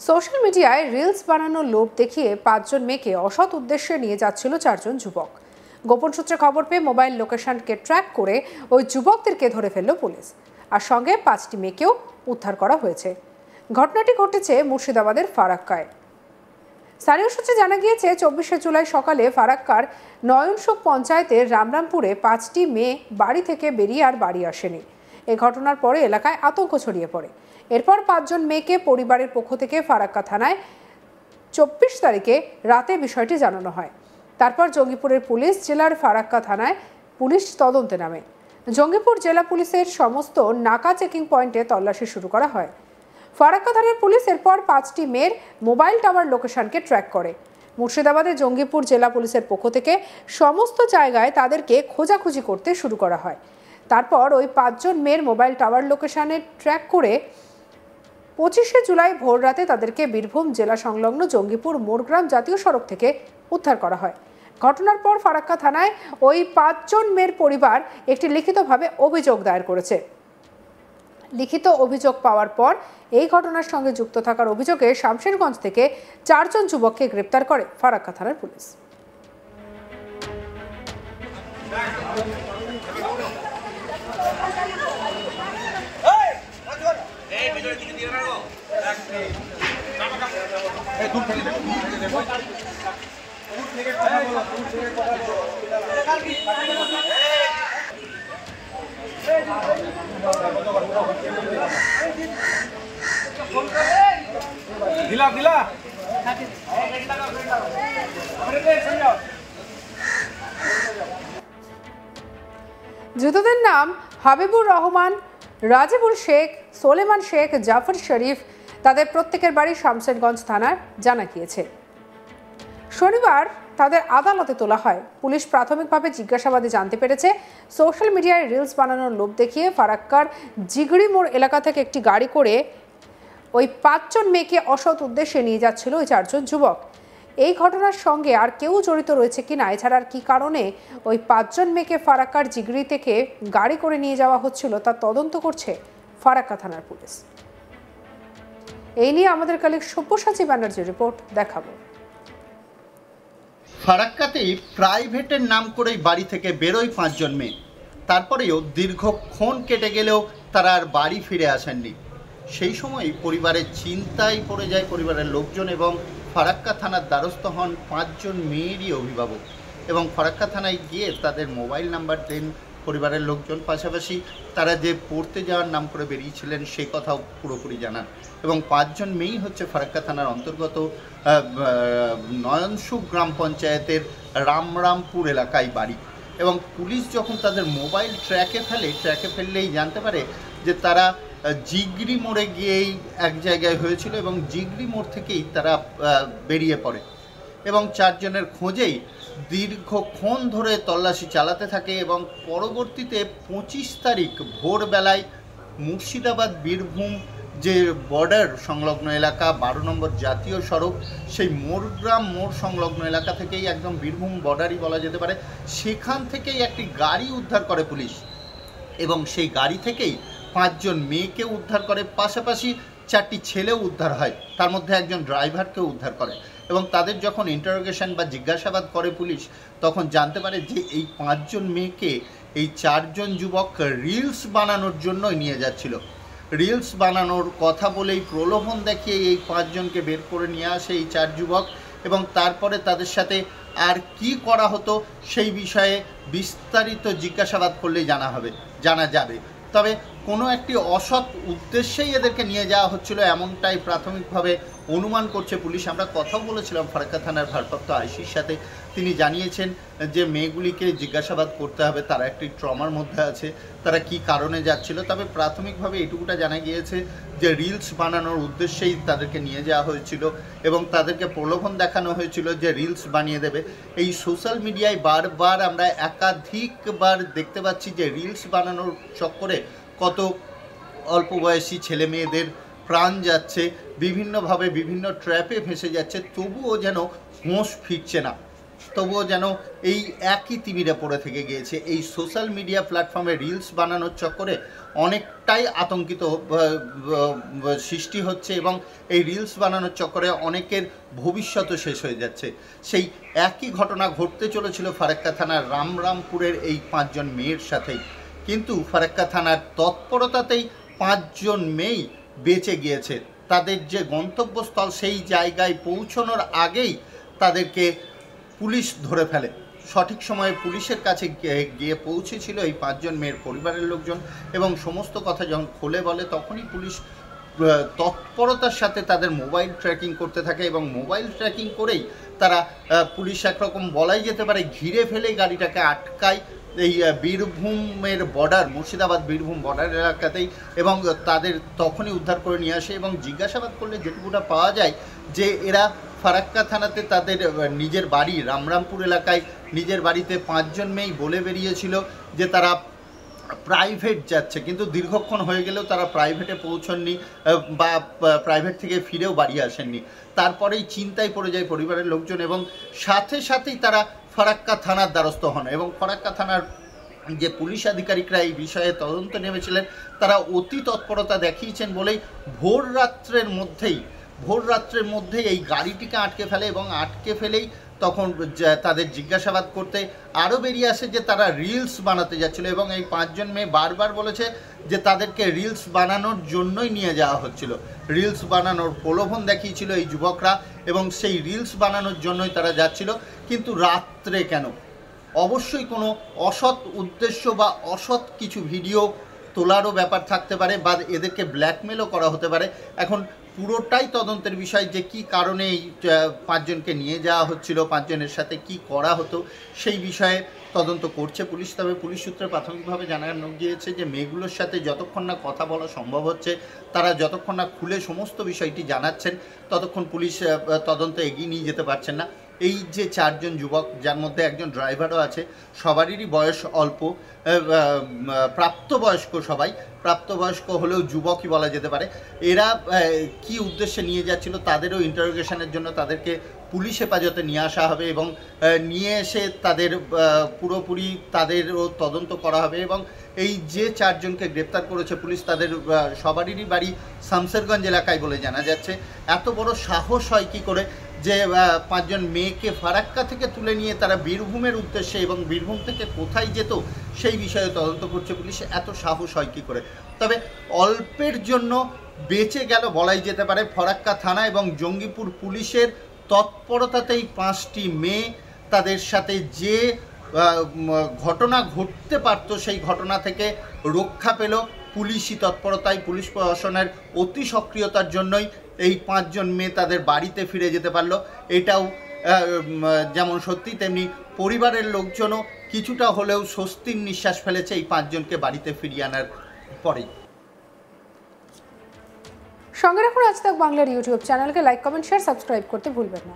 Social মিডিয়ায় reels বানানোর লোভ দেখিয়ে ৫ জন মেয়েকে অসৎ উদ্দেশ্যে নিয়ে যাচ্ছিল ৪ জন যুবক। গোপন সূত্রে খবর পেয়ে মোবাইল লোকেশনকে ট্র্যাক করে ওই যুবকদেরকে ধরে ফেলল পুলিশ, আর সঙ্গে ৫টি মেয়েকেও উদ্ধার করা হয়েছে। ঘটনাটি ঘটেছে মুর্শিদাবাদের ফারাক্কায়। স্থানীয় সূত্রে জানা গিয়েছে ২৪শে জুলাই সকালে ফারাক্কার নয়নসুখ পঞ্চায়েতের রামরামপুরে ৫টি মেয়ে বাড়ি থেকে বেরিয়ে আর বাড়ি আসেনি। এ ঘটনার পরে এলাকায় আতঙ্ক ছড়িয়ে পড়ে। এরপর ৫ জন মেয়েকে পরিবারের পক্ষ থেকে ফারাক্কা থানায় ২৪ তারিখে রাতে বিষয়টি জানানো হয়। তারপর জঙ্গিপুরের পুলিশ জেলার ফারাক্কা থানায় পুলিশ তদন্তে নামে। জঙ্গিপুর জেলা পুলিশের সমস্ত নাকা চেকিং পয়েন্টে তল্লাশি শুরু করা হয়। ফারাক্কা থানার পুলিশ এরপর ৫টি মেয়ের মোবাইল টাওয়ার লোকেশনকে ট্র্যাক করে। মুর্শিদাবাদে জঙ্গিপুর জেলা পুলিশের পক্ষ থেকে সমস্ত জায়গায় তাদেরকে খোঁজাখুঁজি করতে শুরু করা হয়। তারপর ওই ৫ জন মেয়ের মোবাইল টাওয়ার লোকেশনে ট্র্যাক করে ২৫শে জুলাই ভোর রাতে তাদেরকে বীরভূম জেলা সংলগ্ন জঙ্গিপুর মোরগ্রাম জাতীয় সড়ক থেকে উদ্ধার করা হয়। ঘটনার পর ফারাক্কা থানায় ওই ৫ জন মেয়ের পরিবার একটি লিখিতভাবে অভিযোগ দায়ের করেছে। লিখিত অভিযোগ পাওয়ার পর এই ঘটনার সঙ্গে যুক্ত থাকার অভিযোগে শামশেরগঞ্জ থেকে ৪ জন যুবককে গ্রেপ্তার করে ফারাক্কা থানার পুলিশ। ধৃতদের নাম হাবিবুর রহমান, রাজিবুল শেখ, সোলেমান শেখ, জাফর শরীফ। তাদের প্রত্যেকের বাড়ি শামশেরগঞ্জ থানার জানা গিয়েছে। শনিবার তাদের আদালতে তোলা হয়। পুলিশ প্রাথমিকভাবে জিজ্ঞাসাবাদে জানতে পেরেছে, সোশ্যাল মিডিয়ায় রিলস বানানোর লোভ দেখিয়ে ফারাক্কার জিগড়ি মোড় এলাকা থেকে একটি গাড়ি করে ওই ৫ জন মেয়েকে অসৎ উদ্দেশ্যে নিয়ে যাচ্ছিল ওই ৪ জন যুবক। এই ঘটনার সঙ্গে আর কেউ জড়িত রয়েছে কিনা, এছাড়া আর কি কারণে ওই ৫ জন মেয়েকে ফারাক্কার জিগড়ি থেকে গাড়ি করে নিয়ে যাওয়া হচ্ছিল তা তদন্ত করছে ফারাক্কা থানার পুলিশ। এই নিয়ে আমাদের কলিগ সব্যসাচী ব্যানার্জির রিপোর্ট দেখাবো। ফারাক্কাতেই প্রাইভেটের নাম করেই বাড়ি থেকে বেরোয় ৫ জন মেয়ে। তারপরেও দীর্ঘক্ষণ কেটে গেলেও তারা আর বাড়ি ফিরে আসেননি। সেই সময় পরিবারের চিন্তায় পড়ে যায় পরিবারের লোকজন এবং ফারাক্কা থানার দ্বারস্থ হন ৫ জন মেয়েরই অভিভাবক এবং ফারাক্কা থানায় গিয়ে তাদের মোবাইল নাম্বার দেন পরিবারের লোকজন। পাশাপাশি তারা যে পড়তে যাওয়ার নাম করে বেরিয়েছিলেন সে কথাও পুরোপুরি জানান এবং ৫ জন মেয়েই হচ্ছে ফারাক্কা থানার অন্তর্গত নয়নসুখ গ্রাম পঞ্চায়েতের রামরামপুর এলাকায় বাড়ি। এবং পুলিশ যখন তাদের মোবাইল ট্র্যাকে ফেললেই জানতে পারে যে তারা জিগড়ি মোড়ে গিয়েই এক জায়গায় হয়েছিল এবং জিগড়ি মোড় থেকেই তারা বেরিয়ে পড়ে এবং ৪ জনের খোঁজেই দীর্ঘক্ষণ ধরে তল্লাশি চালাতে থাকে এবং পরবর্তীতে ২৫ তারিখ ভোরবেলায় মুর্শিদাবাদ বীরভূম যে বর্ডার সংলগ্ন এলাকা ১২ নম্বর জাতীয় সড়ক, সেই মোরগ্রাম মোড় সংলগ্ন এলাকা থেকেই একদম বীরভূম বর্ডারই বলা যেতে পারে, সেখান থেকেই একটি গাড়ি উদ্ধার করে পুলিশ এবং সেই গাড়ি থেকেই ৫ জন মেয়েকে উদ্ধার করে। পাশাপাশি ৪টি ছেলেও উদ্ধার হয়, তার মধ্যে একজন ড্রাইভারকেও উদ্ধার করে এবং তাদের যখন ইন্টারোগেশন বা জিজ্ঞাসাবাদ করে পুলিশ তখন জানতে পারে যে এই ৫ জন মেয়েকে এই ৪ জন যুবক রিলস বানানোর জন্যই নিয়ে যাচ্ছিল। রিলস বানানোর কথা বলেই প্রলোভন দেখিয়ে এই ৫ জনকে বের করে নিয়ে আসে এই ৪ যুবক এবং তারপরে তাদের সাথে আর কি করা হতো সেই বিষয়ে বিস্তারিত জিজ্ঞাসাবাদ করলেই জানা যাবে। তবে কোনো একটি অসৎ উদ্দেশ্যেই এদেরকে নিয়ে যাওয়া হচ্ছিল এমনটাই প্রাথমিকভাবে অনুমান করছে পুলিশ। আমরা কথা বলেছিলাম ফারাক্কা থানার ভারপ্রাপ্ত আইসির সাথে, তিনি জানিয়েছেন যে মেয়েগুলিকে জিজ্ঞাসাবাদ করতে হবে, তারা একটি ট্রমার মধ্যে আছে, তারা কি কারণে যাচ্ছিল। তবে প্রাথমিকভাবে এটুকুটা জানা গিয়েছে যে রিলস বানানোর উদ্দেশ্যেই তাদেরকে নিয়ে যাওয়া হয়েছিল এবং তাদেরকে প্রলোভন দেখানো হয়েছিল যে রিলস বানিয়ে দেবে। এই সোশ্যাল মিডিয়ায় বারবার আমরা একাধিকবার দেখতে পাচ্ছি যে রিলস বানানোর চক্করে কত অল্প বয়সী ছেলে মেয়েদের প্রাণ যাচ্ছে, বিভিন্নভাবে বিভিন্ন ট্র্যাপে ফেঁসে যাচ্ছে, তবুও যেন হোঁশ ফিরছে না, তবুও যেন এই একই তিমিরে পড়ে থেকে গিয়েছে। এই সোশ্যাল মিডিয়া প্ল্যাটফর্মে রিলস বানানোর চক্করে অনেকটাই আতঙ্কিত সৃষ্টি হচ্ছে এবং এই রিলস বানানোর চক্করে অনেকের ভবিষ্যৎও শেষ হয়ে যাচ্ছে। সেই একই ঘটনা ঘটতে চলেছিল ফারাক্কা থানার রামরামপুরের এই 5 জন মেয়ের সাথেই, কিন্তু ফারাক্কা থানার তৎপরতাতেই 5 জন মেয়েই বেঁচে গিয়েছে। তাদের যে গন্তব্যস্থল সেই জায়গায় পৌঁছানোর আগেই তাদেরকে পুলিশ ধরে ফেলে। সঠিক সময়ে পুলিশের কাছে গিয়ে পৌঁছেছিল এই 5 জন মেয়ের পরিবারের লোকজন এবং সমস্ত কথা যখন খুলে বলে তখনই পুলিশ তৎপরতার সাথে তাদের মোবাইল ট্র্যাকিং করতে থাকে এবং মোবাইল ট্র্যাকিং করেই তারা পুলিশ একরকম বলাই যেতে পারে ঘিরে ফেলে গাড়িটাকে আটকায় এই বীরভূমের বর্ডার, মুর্শিদাবাদ বীরভূম বর্ডার এলাকাতেই, এবং তাদের তখনই উদ্ধার করে নিয়ে আসে। এবং জিজ্ঞাসাবাদ করলে যেটুকুটা পাওয়া যায় যে এরা ফারাক্কা থানাতে তাদের নিজের বাড়ি রামরামপুর এলাকায় নিজের বাড়িতে 5 জন মেয়েই বলে বেরিয়েছিল যে তারা প্রাইভেট যাচ্ছে, কিন্তু দীর্ঘক্ষণ হয়ে গেলেও তারা প্রাইভেটে পৌঁছননি বা প্রাইভেট থেকে ফিরেও বাড়ি আসেননি। তারপরেই চিন্তায় পড়ে যায় পরিবারের লোকজন এবং সাথে সাথেই তারা ফারাক্কা থানার দ্বারস্থ হন এবং ফারাক্কা থানার যে পুলিশ আধিকারিকরা এই বিষয়ে তদন্ত নেমেছিলেন তারা অতি তৎপরতা দেখিয়েছেন বলেই ভোর রাত্রের মধ্যেই এই গাড়িটিকে আটকে ফেলে এবং আটকে ফেলেই তখন তাদের জিজ্ঞাসাবাদ করতে আরও বেরিয়ে আসে যে তারা রিলস বানাতে যাচ্ছিল এবং এই 5 জন মেয়ে বারবার বলেছে যে তাদেরকে রিলস বানানোর জন্যই নিয়ে যাওয়া হচ্ছিল, রিলস বানানোর প্রলোভন দেখিয়েছিল এই যুবকরা এবং সেই রিলস বানানোর জন্যই তারা যাচ্ছিল। কিন্তু রাত্রে কেন? অবশ্যই কোনো অসৎ উদ্দেশ্য বা অসৎ কিছু ভিডিও তোলারও ব্যাপার থাকতে পারে বা এদেরকে ব্ল্যাকমেলও করা হতে পারে। এখন পুরোটাই তদন্তের বিষয় যে কি কারণে এই 5 জনকে নিয়ে যাওয়া হচ্ছিল, 5 জনের সাথে কি করা হতো সেই বিষয়ে তদন্ত করছে পুলিশ। তবে পুলিশ সূত্রে প্রাথমিকভাবে জানানো গিয়েছে যে মেয়েগুলোর সাথে যতক্ষণ না কথা বলা সম্ভব হচ্ছে, তারা যতক্ষণ না খুলে সমস্ত বিষয়টি জানাচ্ছেন ততক্ষণ পুলিশ তদন্ত এগিয়ে নিয়ে যেতে পারছেন না। এই যে 4 জন যুবক, যার মধ্যে একজন ড্রাইভারও আছে, সবারই বয়স অল্প, প্রাপ্তবয়স্ক হলেও যুবকই বলা যেতে পারে। এরা কি উদ্দেশ্যে নিয়ে যাচ্ছিল তাদেরও ইন্টারোগেশনের জন্য তাদেরকে পুলিশ হেফাজতে নিয়ে আসা হবে এবং নিয়ে এসে তাদের পুরোপুরি তাদেরও তদন্ত করা হবে। এবং এই যে 4 জনকে গ্রেপ্তার করেছে পুলিশ তাদের সবারই বাড়ি শামসেরগঞ্জ এলাকায় বলে জানা যাচ্ছে। এত বড় সাহস হয় কী করে যে 5 জন মেয়েকে ফারাক্কা থেকে তুলে নিয়ে তারা বীরভূমের উদ্দেশ্যে এবং বীরভূম থেকে কোথায় যেত সেই বিষয়ে তদন্ত করছে পুলিশ। এত সাহস হয় কী করে? তবে অল্পের জন্য বেঁচে গেল বলাই যেতে পারে ফারাক্কা থানা এবং জঙ্গিপুর পুলিশের তৎপরতাতেই 5টি মেয়ে। তাদের সাথে যে ঘটনা ঘটতে পারত সেই ঘটনা থেকে রক্ষা পেল পুলিশি তৎপরতায়, পুলিশ প্রশাসনের অতি সক্রিয়তার জন্যই এই 5 জন মেয়ে তাদের বাড়িতে ফিরে যেতে পারলো। এটাও যেমন সত্যি তেমনি পরিবারের লোকজনও কিছুটা হলেও স্বস্তির নিঃশ্বাস ফেলেছে এই 5 জনকে বাড়িতে ফিরিয়ে আনার পরেই। সঙ্গে রাখুন আজ তাক বাংলার ইউটিউব চ্যানেলকে লাইক, কমেন্ট, শেয়ার, সাবস্ক্রাইব করতে ভুলবেন না।